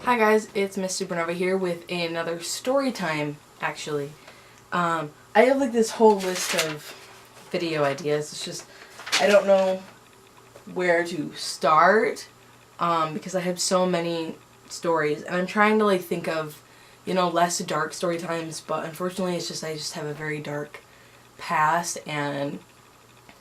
Hi guys, it's Miss Supernova here with another story time, actually. I have like this whole list of video ideas. It's just, I don't know where to start, because I have so many stories, and I'm trying to like think of, less dark story times, but unfortunately it's just, I just have a very dark past, and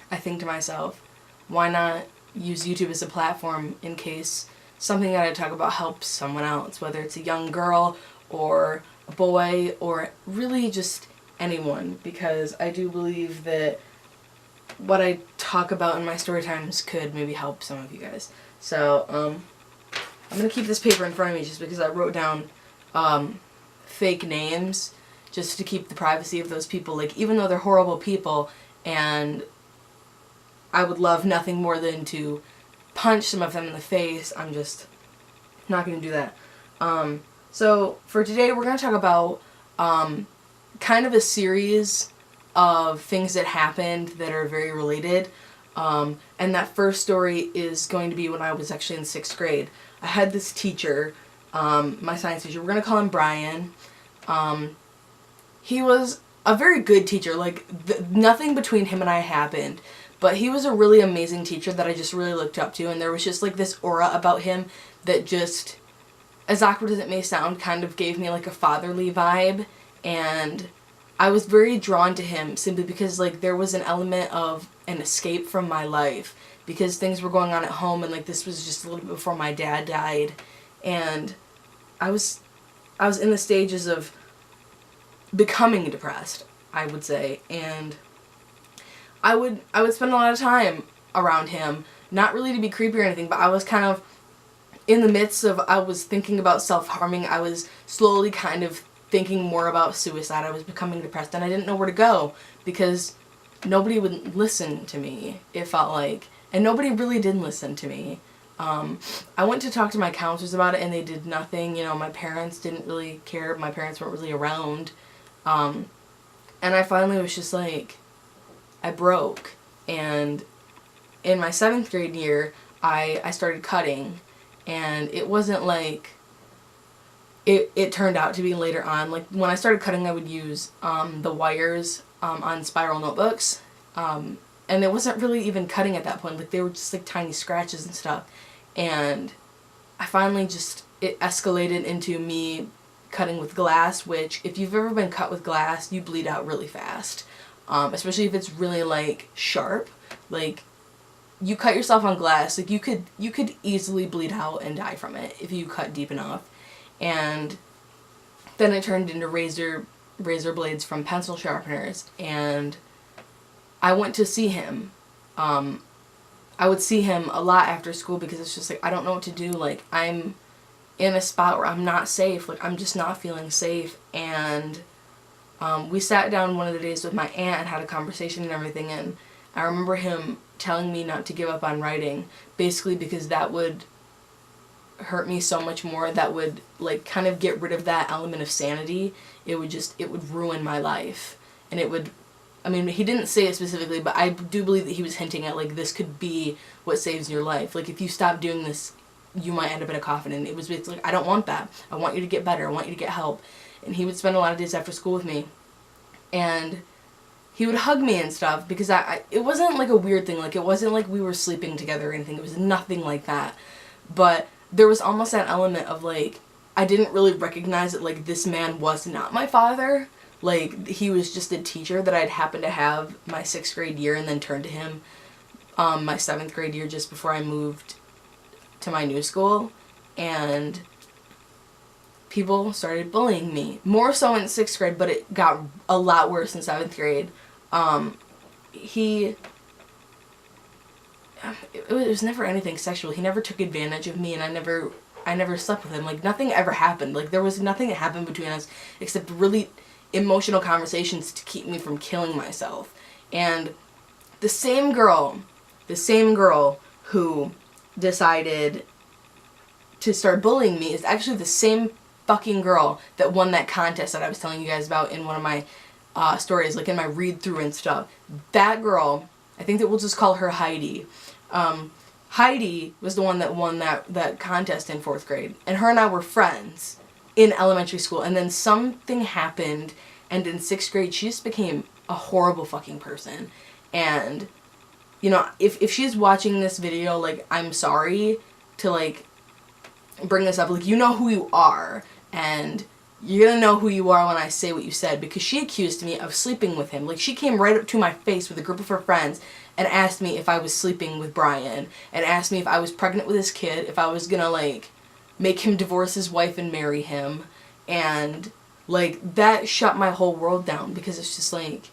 I think to myself, why not use YouTube as a platform in case something that I talk about helps someone else, whether it's a young girl or a boy or really just anyone, because I do believe that what I talk about in my story times could maybe help some of you guys. So, I'm going to keep this paper in front of me just because I wrote down fake names just to keep the privacy of those people, like even though they're horrible people and I would love nothing more than to punch some of them in the face, I'm just not going to do that. So for today we're going to talk about kind of a series of things that happened that are very related. And that first story is going to be when I was actually in 6th grade. I had this teacher, my science teacher, we're going to call him Brian. He was a very good teacher, like nothing between him and I happened. But he was a really amazing teacher that I just really looked up to, and there was just like this aura about him that just, as awkward as it may sound, kind of gave me like a fatherly vibe, and I was very drawn to him simply because like there was an element of an escape from my life, because things were going on at home, and like this was just a little bit before my dad died, and I was in the stages of becoming depressed, I would say, and I would spend a lot of time around him, not really to be creepy or anything, but I was kind of in the midst of, I was thinking about self-harming, I was slowly kind of thinking more about suicide, I was becoming depressed, and I didn't know where to go, because nobody would listen to me, it felt like, and nobody really did listen to me. I went to talk to my counselors about it, and they did nothing, my parents didn't really care, my parents weren't really around, and I finally was just like, I broke, and in my 7th grade year, I started cutting, and it wasn't like it turned out to be later on. Like, when I started cutting, I would use the wires on spiral notebooks, and it wasn't really even cutting at that point, like, they were just, like, tiny scratches and stuff, and I finally just, it escalated into me cutting with glass, which, if you've ever been cut with glass, you bleed out really fast. Especially if it's really like sharp, like you cut yourself on glass, like you could easily bleed out and die from it if you cut deep enough. And then it turned into razor blades from pencil sharpeners, and I went to see him. I would see him a lot after school because it's just like I don't know what to do, like I'm in a spot where I'm not safe, like I'm just not feeling safe, and we sat down one of the days with my aunt and had a conversation and everything, and I remember him telling me not to give up on writing, basically because that would hurt me so much more, that would like kind of get rid of that element of sanity. It would ruin my life, and it would, I mean, he didn't say it specifically, but I do believe that he was hinting at like this could be what saves your life, like if you stop doing this you might end up in a coffin, and it was basically like, I don't want that, I want you to get better, I want you to get help. And he would spend a lot of days after school with me, and he would hug me and stuff, because it wasn't like a weird thing, like it wasn't like we were sleeping together or anything, it was nothing like that, but there was almost that element of like, I didn't really recognize that like this man was not my father, like he was just a teacher that I'd happened to have my 6th grade year, and then turned to him my 7th grade year just before I moved to my new school, and people started bullying me. More so in 6th grade, but it got a lot worse in 7th grade. It was never anything sexual. He never took advantage of me, and I never slept with him. Like, nothing ever happened. Like, there was nothing that happened between us except really emotional conversations to keep me from killing myself. And the same girl who decided to start bullying me is actually the same fucking girl that won that contest that I was telling you guys about in one of my stories, like in my read through and stuff. That girl, I think that we'll just call her Heidi. Heidi was the one that won that contest in 4th grade. And her and I were friends in elementary school. And then something happened, and in 6th grade, she just became a horrible fucking person. And, you know, if she's watching this video, like, I'm sorry to, like, bring this up. Like, you know who you are, and you're gonna know who you are when I say what you said, because she accused me of sleeping with him. Like, she came right up to my face with a group of her friends and asked me if I was sleeping with Brian, and asked me if I was pregnant with his kid, if I was gonna, like, make him divorce his wife and marry him. And, like, that shut my whole world down, because it's just like,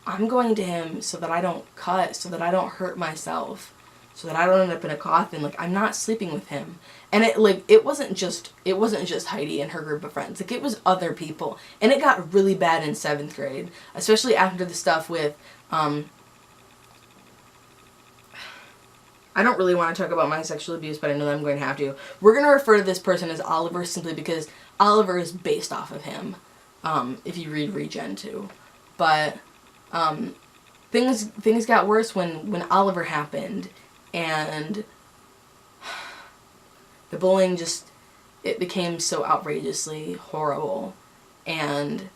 I'm going to him so that I don't cut, so that I don't hurt myself, so that I don't end up in a coffin. Like, I'm not sleeping with him. And it wasn't just Heidi and her group of friends. Like, it was other people. And it got really bad in 7th grade, especially after the stuff with, I don't really want to talk about my sexual abuse, but I know that I'm going to have to. We're going to refer to this person as Oliver simply because Oliver is based off of him, if you read Regen 2. But things got worse when Oliver happened, and the bullying it became so outrageously horrible, and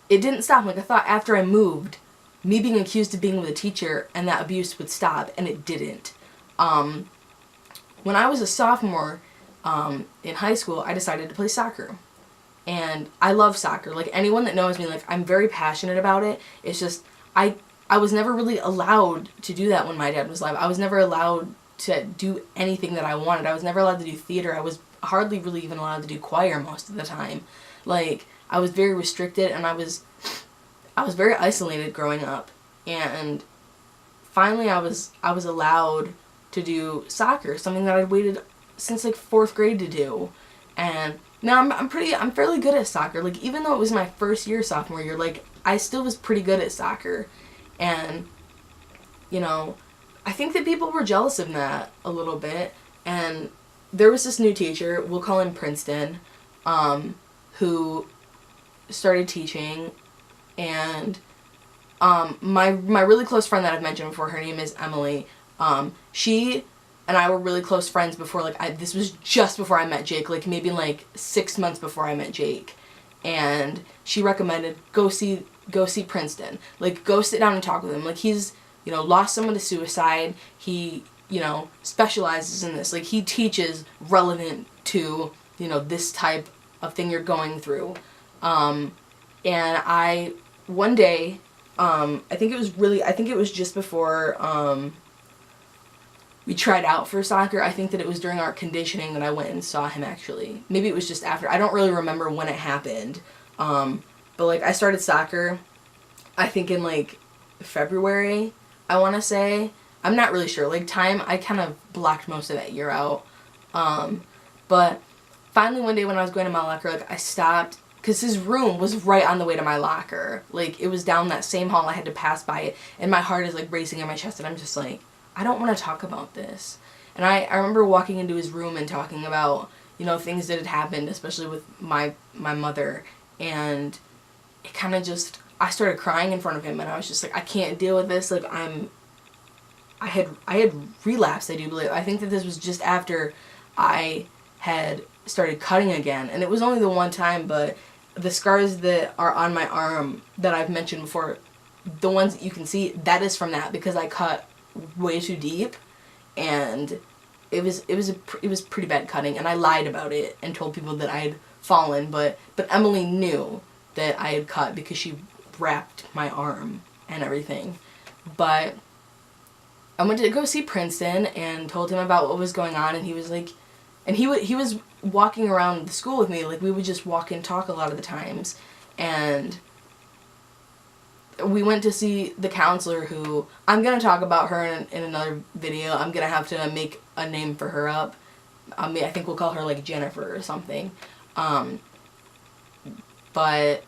it didn't stop. Like, I thought after I moved, me being accused of being with a teacher and that abuse would stop, and it didn't. When I was a sophomore in high school, I decided to play soccer. And I love soccer. Like, anyone that knows me, like, I'm very passionate about it. It's just, I was never really allowed to do that when my dad was alive. I was never allowed to do anything that I wanted. I was never allowed to do theater. I was hardly really even allowed to do choir most of the time. Like, I was very restricted, and I was very isolated growing up. And finally I was allowed to do soccer, something that I'd waited since, like, 4th grade to do. And now I'm fairly good at soccer. Like, even though it was my first year, sophomore year, like, I still was pretty good at soccer. And, you know, I think that people were jealous of that a little bit. And there was this new teacher, we'll call him Princeton, who started teaching. And my really close friend that I've mentioned before, her name is Emily. She and I were really close friends before, like, this was just before I met Jake, like, maybe, like, 6 months before I met Jake. And she recommended, go see Princeton. Like, go sit down and talk with him. Like, he's, you know, lost someone to suicide. He, you know, specializes in this. Like, he teaches relevant to, you know, this type of thing you're going through. And one day, I think it was just before, we tried out for soccer. I think that it was during our conditioning that I went and saw him, actually. Maybe it was just after. I don't really remember when it happened. But, like, I started soccer, I think in, like, February, I want to say. I'm not really sure. Like, time, I kind of blocked most of that year out. But finally one day when I was going to my locker, like, I stopped, because his room was right on the way to my locker. Like, it was down that same hall. I had to pass by it. And my heart is, like, racing in my chest, and I'm just like, I don't want to talk about this. And I remember walking into his room and talking about, you know, things that had happened, especially with my mother. And it kind of just, I started crying in front of him, and I was just like, I can't deal with this. Like, I had relapsed, I do believe. I think that this was just after I had started cutting again. And it was only the one time, but the scars that are on my arm that I've mentioned before, the ones that you can see, that is from that, because I cut way too deep, and it was pretty bad cutting, and I lied about it and told people that I had fallen, but Emily knew that I had cut because she wrapped my arm and everything. But I went to go see Princeton and told him about what was going on, and he was like, and he was walking around the school with me. Like, we would just walk and talk a lot of the times, and we went to see the counselor, who, I'm going to talk about her in another video. I'm going to have to make a name for her up. I think we'll call her, like, Jennifer or something. But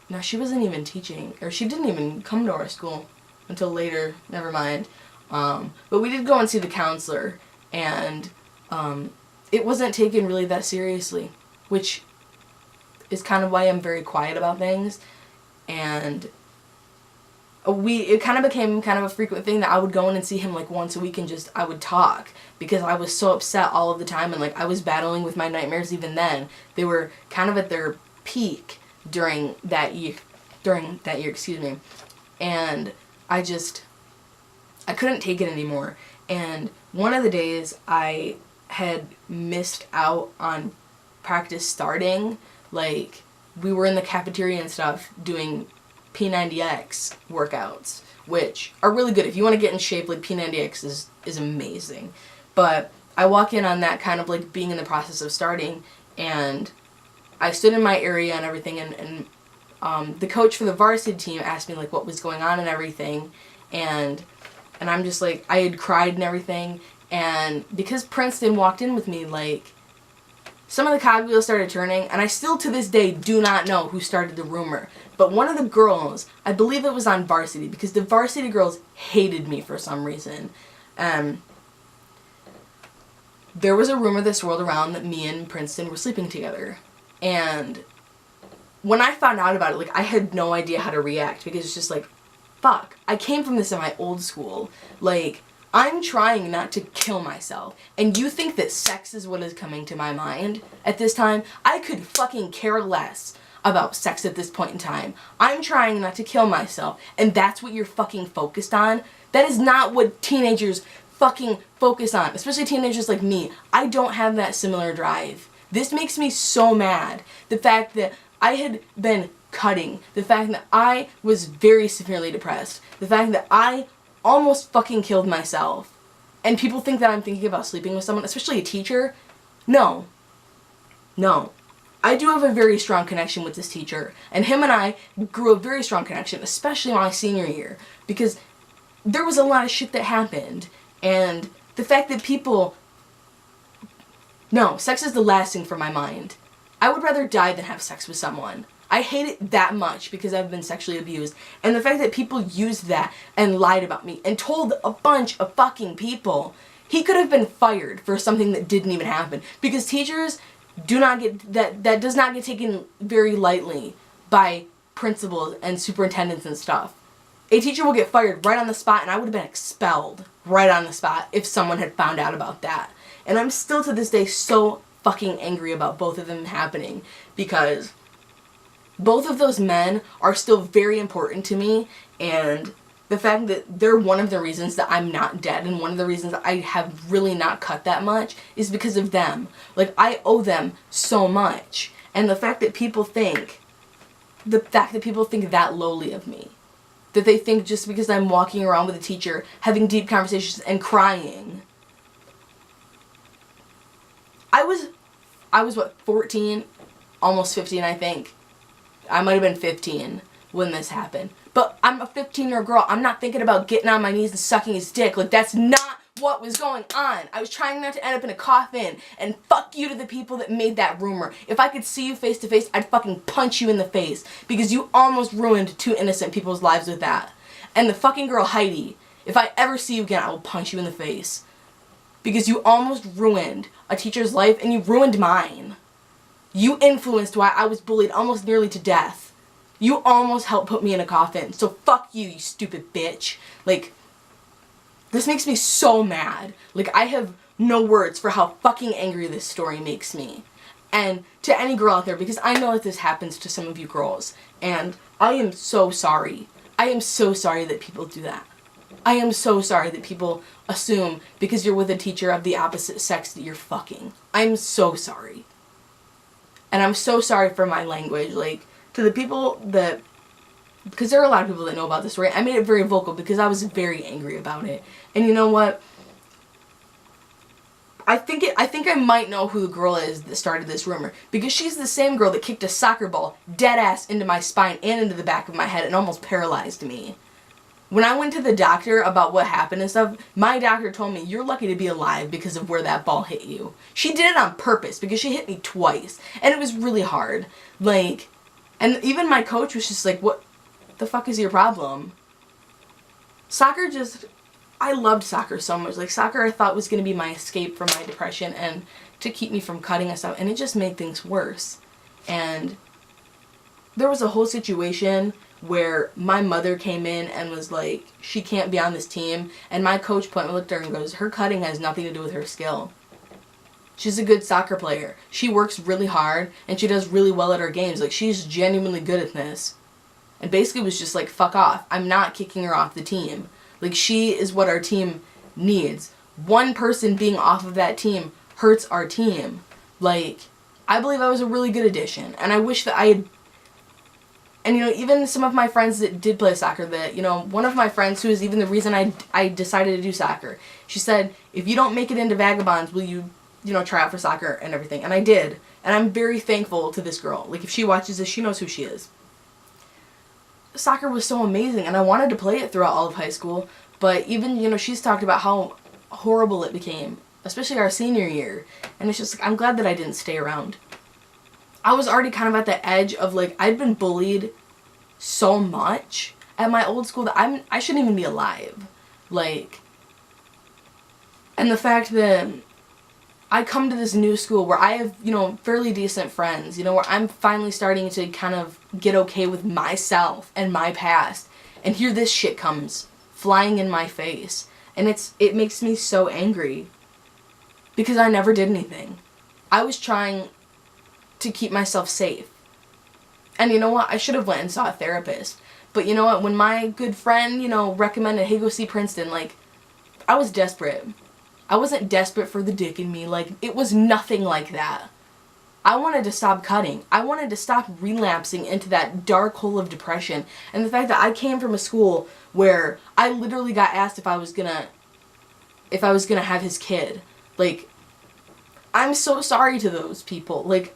no, she wasn't even teaching, or she didn't even come to our school until later. Never mind. But we did go and see the counselor, and it wasn't taken really that seriously, which is kind of why I'm very quiet about things. And it kind of became kind of a frequent thing that I would go in and see him like once a week and just, I would talk because I was so upset all of the time, and like I was battling with my nightmares even then. They were kind of at their peak during that year, excuse me. And I couldn't take it anymore. And one of the days I had missed out on practice starting, like we were in the cafeteria and stuff doing P90X workouts, which are really good. If you want to get in shape, like P90X is amazing. But I walk in on that kind of like being in the process of starting, and I stood in my area and everything, and the coach for the varsity team asked me like what was going on and everything, and I'm just like, I had cried and everything, and because Princeton walked in with me, like some of the cogwheels started turning, and I still to this day do not know who started the rumor. But one of the girls, I believe it was on varsity, because the varsity girls hated me for some reason. There was a rumor that swirled around that me and Princeton were sleeping together. And when I found out about it, like I had no idea how to react, because it's just like, fuck, I came from this in my old school. Like, I'm trying not to kill myself, and you think that sex is what is coming to my mind at this time? I could fucking care less about sex at this point in time. I'm trying not to kill myself, and that's what you're fucking focused on? That is not what teenagers fucking focus on, especially teenagers like me. I don't have that similar drive. This makes me so mad. The fact that I had been cutting, the fact that I was very severely depressed, the fact that I almost fucking killed myself, and people think that I'm thinking about sleeping with someone, especially a teacher. No. I do have a very strong connection with this teacher, and him and I grew a very strong connection, especially my senior year, because there was a lot of shit that happened, and the fact that people... No, sex is the last thing from my mind. I would rather die than have sex with someone. I hate it that much because I've been sexually abused. And the fact that people used that and lied about me and told a bunch of fucking people. He could have been fired for something that didn't even happen. Because teachers do not get, that does not get taken very lightly by principals and superintendents and stuff. A teacher will get fired right on the spot, and I would have been expelled right on the spot if someone had found out about that. And I'm still to this day so fucking angry about both of them happening, because both of those men are still very important to me, and the fact that they're one of the reasons that I'm not dead, and one of the reasons that I have really not cut that much is because of them. Like, I owe them so much. And the fact that people think that lowly of me, that they think just because I'm walking around with a teacher, having deep conversations and crying. I was what, 14? Almost 15, I think. I might have been 15 when this happened. But I'm a 15-year-old girl. I'm not thinking about getting on my knees and sucking his dick. Like, that's not what was going on. I was trying not to end up in a coffin. And fuck you to the people that made that rumor. If I could see you face to face, I'd fucking punch you in the face. Because you almost ruined 2 innocent people's lives with that. And the fucking girl Heidi, if I ever see you again, I will punch you in the face. Because you almost ruined a teacher's life, and you ruined mine. You influenced why I was bullied almost nearly to death. You almost helped put me in a coffin. So fuck you, you stupid bitch. Like, this makes me so mad. Like, I have no words for how fucking angry this story makes me. And to any girl out there, because I know that this happens to some of you girls, and I am so sorry. I am so sorry that people do that. I am so sorry that people assume because you're with a teacher of the opposite sex that you're fucking. I'm so sorry. And I'm so sorry for my language. Like, to the people that... Because there are a lot of people that know about this story. I made it very vocal because I was very angry about it. And you know what? I think I might know who the girl is that started this rumor. Because she's the same girl that kicked a soccer ball dead ass into my spine and into the back of my head and almost paralyzed me. When I went to the doctor about what happened and stuff, my doctor told me, you're lucky to be alive because of where that ball hit you. She did it on purpose because she hit me twice. And it was really hard. Like, and even my coach was just like, what the fuck is your problem? Soccer just, I loved soccer so much. Like, soccer I thought was going to be my escape from my depression and to keep me from cutting and stuff. And it just made things worse. And there was a whole situation where my mother came in and was like, she can't be on this team, and my coach point looked at her and goes, her cutting has nothing to do with her skill. She's a good soccer player. She works really hard, and she does really well at her games. Like, she's genuinely good at this. And basically was just like, fuck off. I'm not kicking her off the team. Like, she is what our team needs. One person being off of that team hurts our team. Like, I believe I was a really good addition, and I wish that I had. And, you know, even some of my friends that did play soccer, that, you know, one of my friends who is even the reason I decided to do soccer, she said, if you don't make it into Vagabonds, will you, you know, try out for soccer and everything? And I did. And I'm very thankful to this girl. Like, if she watches this, she knows who she is. Soccer was so amazing, and I wanted to play it throughout all of high school, but even, you know, she's talked about how horrible it became, especially our senior year, and it's just like, I'm glad that I didn't stay around. I was already kind of at the edge of, like, I'd been bullied so much at my old school that I shouldn't even be alive. Like, and the fact that I come to this new school where I have, you know, fairly decent friends, you know, where I'm finally starting to kind of get okay with myself and my past, and here this shit comes flying in my face, and it makes me so angry, because I never did anything. I was trying to keep myself safe. And you know what? I should have went and saw a therapist. But you know what? When my good friend, you know, recommended, hey, go see Princeton, like, I was desperate. I wasn't desperate for the dick in me. Like, it was nothing like that. I wanted to stop cutting. I wanted to stop relapsing into that dark hole of depression. And the fact that I came from a school where I literally got asked if I was gonna have his kid. Like, I'm so sorry to those people. Like,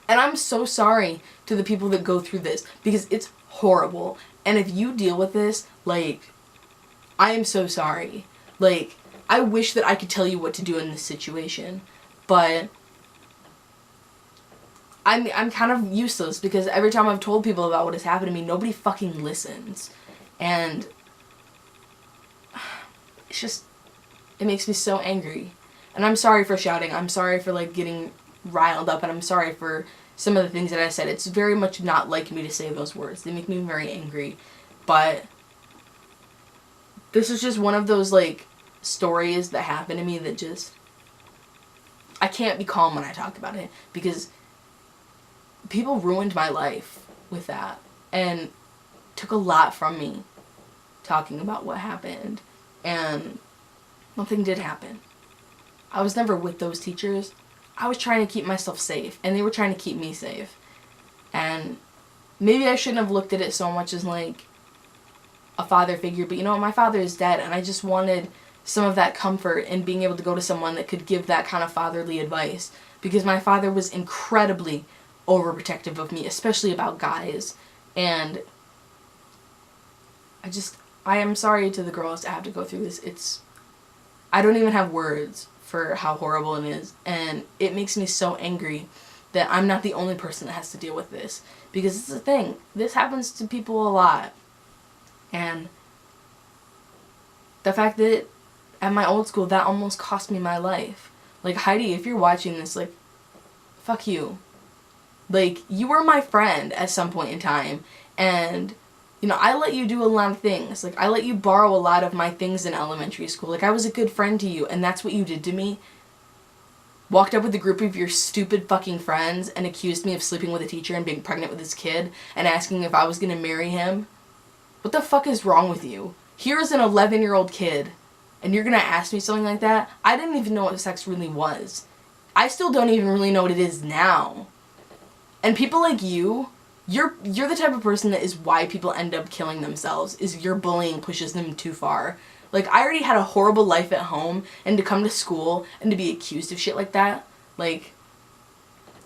and I'm so sorry to the people that go through this, because it's horrible. And if you deal with this, like, I am so sorry. Like, I wish that I could tell you what to do in this situation, but I'm kind of useless, because every time I've told people about what has happened to me, nobody fucking listens. And it's just, it makes me so angry. And I'm sorry for shouting. I'm sorry for, like, getting riled up, and I'm sorry for some of the things that I said. It's very much not like me to say those words. They make me very angry. But this is just one of those, like, stories that happened to me that just, I can't be calm when I talk about it, because people ruined my life with that, and took a lot from me talking about what happened, and nothing did happen. I was never with those teachers. I was trying to keep myself safe, and they were trying to keep me safe. And maybe I shouldn't have looked at it so much as, like, a father figure, but you know what, my father is dead, and I just wanted some of that comfort in being able to go to someone that could give that kind of fatherly advice, because my father was incredibly overprotective of me, especially about guys, and I am sorry to the girls to have to go through this. I don't even have words for how horrible it is, and it makes me so angry that I'm not the only person that has to deal with this, because it's a thing. This happens to people a lot, and the fact that at my old school that almost cost me my life. Like, Heidi, if you're watching this, like, fuck you. Like, you were my friend at some point in time, and you know, I let you do a lot of things. Like, I let you borrow a lot of my things in elementary school. Like, I was a good friend to you, and that's what you did to me? Walked up with a group of your stupid fucking friends and accused me of sleeping with a teacher and being pregnant with this kid and asking if I was gonna marry him? What the fuck is wrong with you? Here's an 11-year-old kid, and you're gonna ask me something like that? I didn't even know what sex really was. I still don't even really know what it is now. And people like you, You're the type of person that is why people end up killing themselves, is your bullying pushes them too far. Like, I already had a horrible life at home, and to come to school and to be accused of shit like that, like,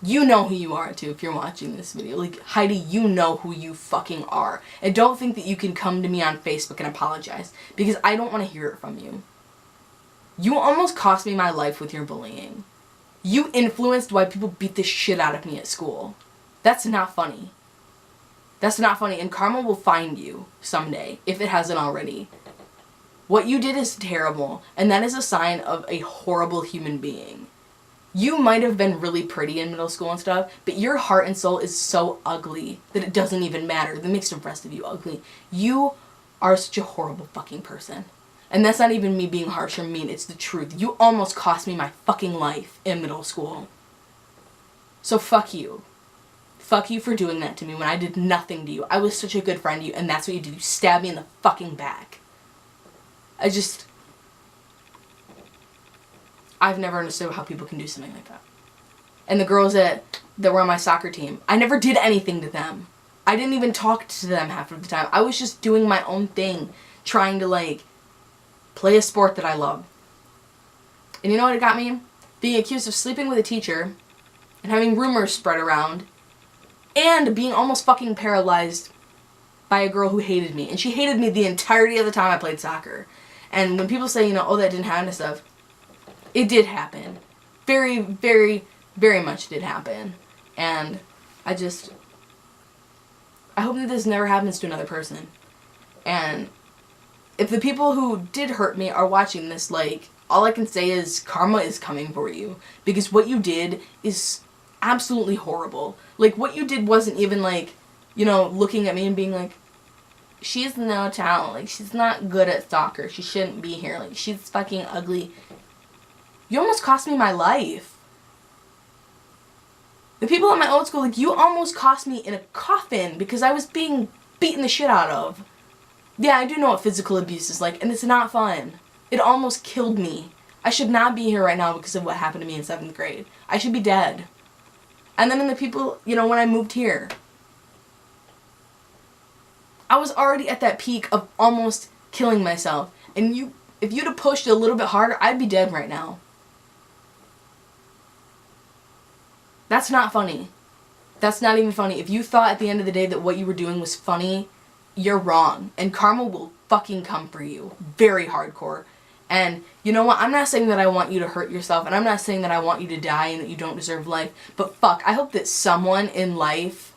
you know who you are too if you're watching this video. Like, Heidi, you know who you fucking are. And don't think that you can come to me on Facebook and apologize, because I don't want to hear it from you. You almost cost me my life with your bullying. You influenced why people beat the shit out of me at school. That's not funny. That's not funny, and karma will find you someday, if it hasn't already. What you did is terrible, and that is a sign of a horrible human being. You might have been really pretty in middle school and stuff, but your heart and soul is so ugly that it doesn't even matter. That makes the rest of you ugly. You are such a horrible fucking person. And that's not even me being harsh or mean, it's the truth. You almost cost me my fucking life in middle school. So fuck you. Fuck you for doing that to me when I did nothing to you. I was such a good friend to you, and that's what you did. You stabbed me in the fucking back. I've never understood how people can do something like that. And the girls that were on my soccer team, I never did anything to them. I didn't even talk to them half of the time. I was just doing my own thing, trying to, like, play a sport that I love. And you know what it got me? Being accused of sleeping with a teacher, and having rumors spread around, and being almost fucking paralyzed by a girl who hated me. And she hated me the entirety of the time I played soccer. And when people say, you know, oh, that didn't happen and stuff, it did happen. Very, very, very much did happen. And I hope that this never happens to another person. And if the people who did hurt me are watching this, like, all I can say is karma is coming for you. Because what you did is absolutely horrible. Like, what you did wasn't even, like, you know, looking at me and being like, she's no talent. Like, she's not good at soccer. She shouldn't be here. Like, she's fucking ugly. You almost cost me my life. The people at my old school, like, you almost cost me in a coffin because I was being beaten the shit out of. Yeah, I do know what physical abuse is like, and it's not fun. It almost killed me. I should not be here right now because of what happened to me in 7th grade. I should be dead. And then the people, you know, when I moved here, I was already at that peak of almost killing myself. And if you'd have pushed it a little bit harder, I'd be dead right now. That's not funny. That's not even funny. If you thought at the end of the day that what you were doing was funny, you're wrong. And karma will fucking come for you. Very hardcore. And you know what? I'm not saying that I want you to hurt yourself, and I'm not saying that I want you to die and that you don't deserve life, but fuck, I hope that someone in life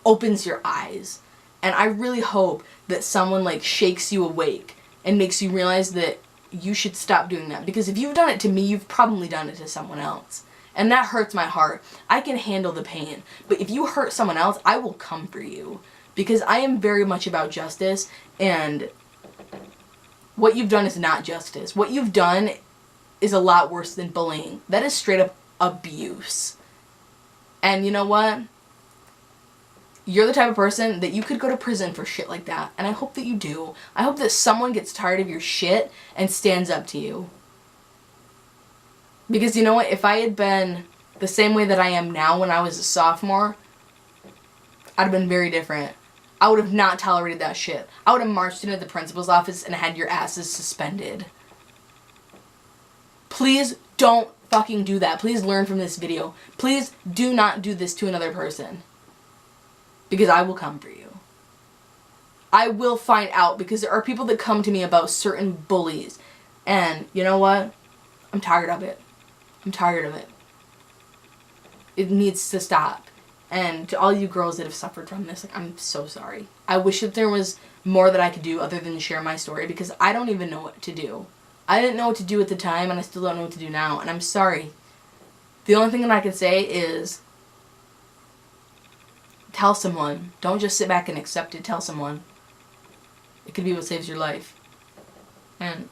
opens your eyes. And I really hope that someone, like, shakes you awake and makes you realize that you should stop doing that. Because if you've done it to me, you've probably done it to someone else. And that hurts my heart. I can handle the pain. But if you hurt someone else, I will come for you. Because I am very much about justice, and what you've done is not justice. What you've done is a lot worse than bullying. That is straight up abuse. And you know what? You're the type of person that you could go to prison for shit like that. And I hope that you do. I hope that someone gets tired of your shit and stands up to you. Because you know what? If I had been the same way that I am now when I was a sophomore, I'd have been very different. I would have not tolerated that shit. I would have marched into the principal's office and had your asses suspended. Please don't fucking do that. Please learn from this video. Please do not do this to another person. Because I will come for you. I will find out, because there are people that come to me about certain bullies. And you know what? I'm tired of it. I'm tired of it. It needs to stop. And to all you girls that have suffered from this, like, I'm so sorry. I wish that there was more that I could do other than share my story, because I don't even know what to do. I didn't know what to do at the time, and I still don't know what to do now, and I'm sorry. The only thing that I can say is tell someone. Don't just sit back and accept it. Tell someone. It could be what saves your life. And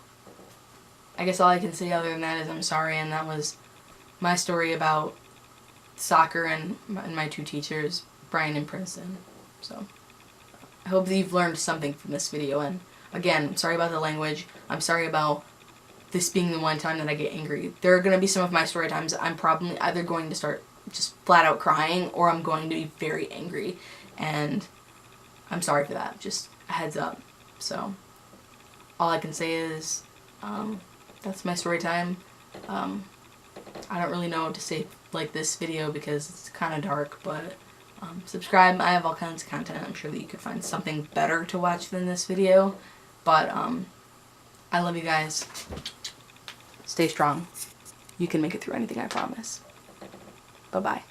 I guess all I can say other than that is I'm sorry, and that was my story about soccer and my two teachers, Brian and Princeton. So I hope that you've learned something from this video, and again, I'm sorry about the language. I'm sorry about this being the one time that I get angry. There are going to be some of my story times I'm probably either going to start just flat out crying, or I'm going to be very angry, and I'm sorry for that. Just a heads up. So all I can say is that's my story time. I don't really know what to say like this video because it's kind of dark, but subscribe. I have all kinds of content. I'm sure that you could find something better to watch than this video, but I love you guys. Stay strong. You can make it through anything, I promise. Bye-bye.